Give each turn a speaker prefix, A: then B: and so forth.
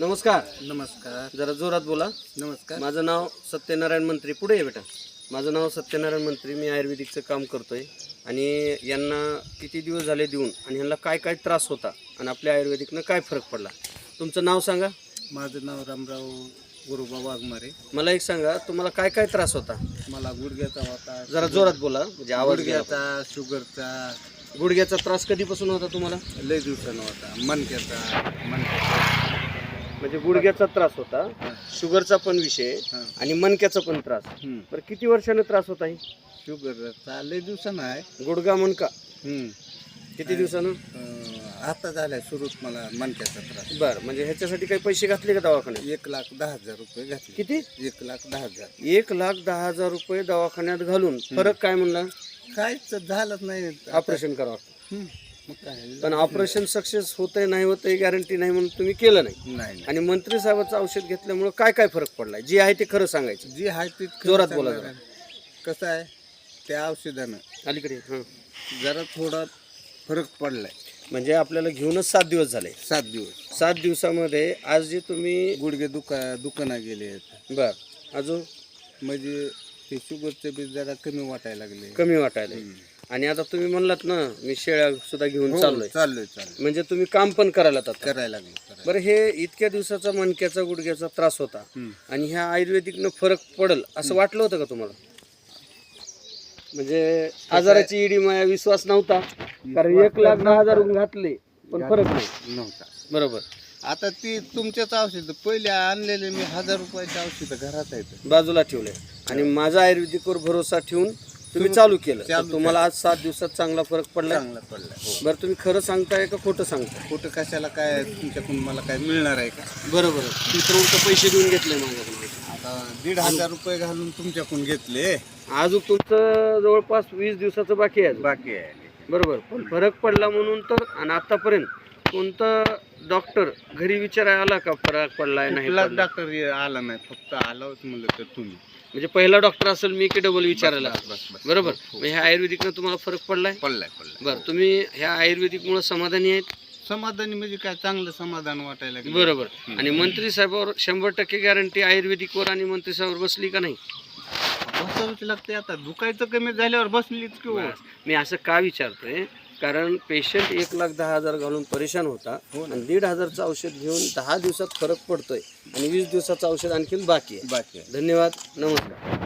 A: नमस्कार.
B: नमस्कार.
A: जरा जोरात बोला.
B: नमस्कार.
A: माझं नाव सत्यनारायण मंत्री. पुढे ये बेटा. माझं नाव सत्यनारायण मंत्री. मी आयुर्वेदिकचं काम करतोय आणि यांना किती दिवस झाले देऊन आणि यांना काय काय त्रास होता आणि आपल्या आयुर्वेदिकनं काय फरक पडला. तुमचं नाव सांगा.
B: माझं नाव रामराव गुरुबा वाघमारे.
A: मला एक सांगा, तुम्हाला काय काय त्रास होता.
B: मला गुडघ्याचा होता.
A: जरा जोरात बोला म्हणजे आवाज गेला.
B: गुडघ्याचा, शुगरचा.
A: गुडघ्याचा त्रास कधीपासून होता तुम्हाला.
B: लय दिवसानं होता. मणक्याचा
A: म्हणजे गुडघ्याचा त्रास होता, शुगरचा पण विषय आणि मणक्याचा पण त्रास. बरं किती वर्षाने त्रास होता. ही
B: शुगरचा लय दिवसानं आहे.
A: गुडघा मणका किती दिवसानं.
B: आता झालाय सुरूच मला मणक्याचा त्रास.
A: बरं म्हणजे ह्याच्यासाठी काही पैसे घातले का दवाखान्यात.
B: 1,10,000 रुपये घातले.
A: किती.
B: 1,10,000.
A: 1,10,000 रुपये दवाखान्यात घालून फरक काय म्हणला.
B: काहीच झालंच नाही.
A: ऑपरेशन करावं.
B: मग काय
A: पण ऑपरेशन सक्सेस होतंय नाही होतंय गॅरंटी नाही म्हणून तुम्ही केलं नाही.
B: नाही.
A: आणि मंत्री साहेबाचं औषध घेतल्यामुळे काय काय फरक पडलाय. जे आहे ते खरं सांगायचं.
B: जी आहे ती
A: जोरात बोला जरा.
B: कसं आहे त्या औषधानं
A: अलीकडे
B: जरा थोडा फरक पडलाय.
A: म्हणजे आपल्याला घेऊनच 7 दिवस झाले.
B: 7 दिवस.
A: 7 दिवसामध्ये आज जे तुम्ही
B: गुडघे दुकानात गेले आहेत.
A: बर अजून
B: म्हणजे ते शुगरचे बी जरा कमी वाटायला लागले.
A: कमी वाटायला. आणि आता तुम्ही म्हणलात ना मी शेळ्या सुद्धा घेऊन चाललोय. म्हणजे तुम्ही काम पण करायला
B: करायला लागले.
A: बरं हे इतक्या दिवसाचा मणक्याचा गुडघ्याचा त्रास होता आणि ह्या आयुर्वेदिकनं फरक पडेल असं वाटलं होतं का तुम्हाला. म्हणजे आजाराची इडी माया विश्वास नव्हता कारण 1,10,000 घातले पण फरक
B: नव्हता.
A: बरोबर.
B: आता ती तुमच्याच औषध पहिले आणलेले मी 1,000 रुपयाचे औषध घरात आहेत
A: बाजूला ठेवले आणि माझा आयुर्वेदिकवर भरोसा ठेवून तुम्ही चालू केलं. तुम्हाला आज 7 दिवसात चांगला फरक पडला. बरं तुम्ही खरं सांगताय का खोटं सांगताय.
B: खोटं कशाला काय तुमच्याकडून मला काय मिळणार आहे का.
A: बरोबर. तुम्ही पैसे देऊन घेतले माझ्याकडून.
B: आता 1,500 रुपये घालून तुमच्याकडून घेतले.
A: अजून तुमचं जवळपास 20 दिवसाचं बाकी आहे. बरोबर. पण फरक पडला म्हणून तर. आणि आतापर्यंत कोणता डॉक्टर घरी विचारायला आला का फरक पडलाय नाही.
B: डॉक्टर आला नाही. फक्त आलाच म्हणलं तर तुम्ही.
A: म्हणजे पहिला डॉक्टर असेल मी की डबल विचारायला. बरोबर. ह्या आयुर्वेदिकनं तुम्हाला फरक पडलाय. बरं तुम्ही ह्या आयुर्वेदिकमुळे समाधानी आहेत.
B: समाधानी म्हणजे काय चांगलं समाधान वाटायला लागलं.
A: बरोबर. आणि मंत्री साहेबावर 100% गॅरंटी आयुर्वेदिकवर आणि मंत्री साहेबावर बसली का नाही.
B: बसावंच लागते. आता दुखायचं कमी झाल्यावर बसलीच किंवा.
A: मी असं का विचारतोय कारण पेशंट 1,10,000 घालून परेशान होता आणि 1,500चं औषध घेऊन 10 दिवसात फरक पडतोय आणि 20 दिवसाचं औषध आणखीन बाकी आहे. धन्यवाद. नमस्कार.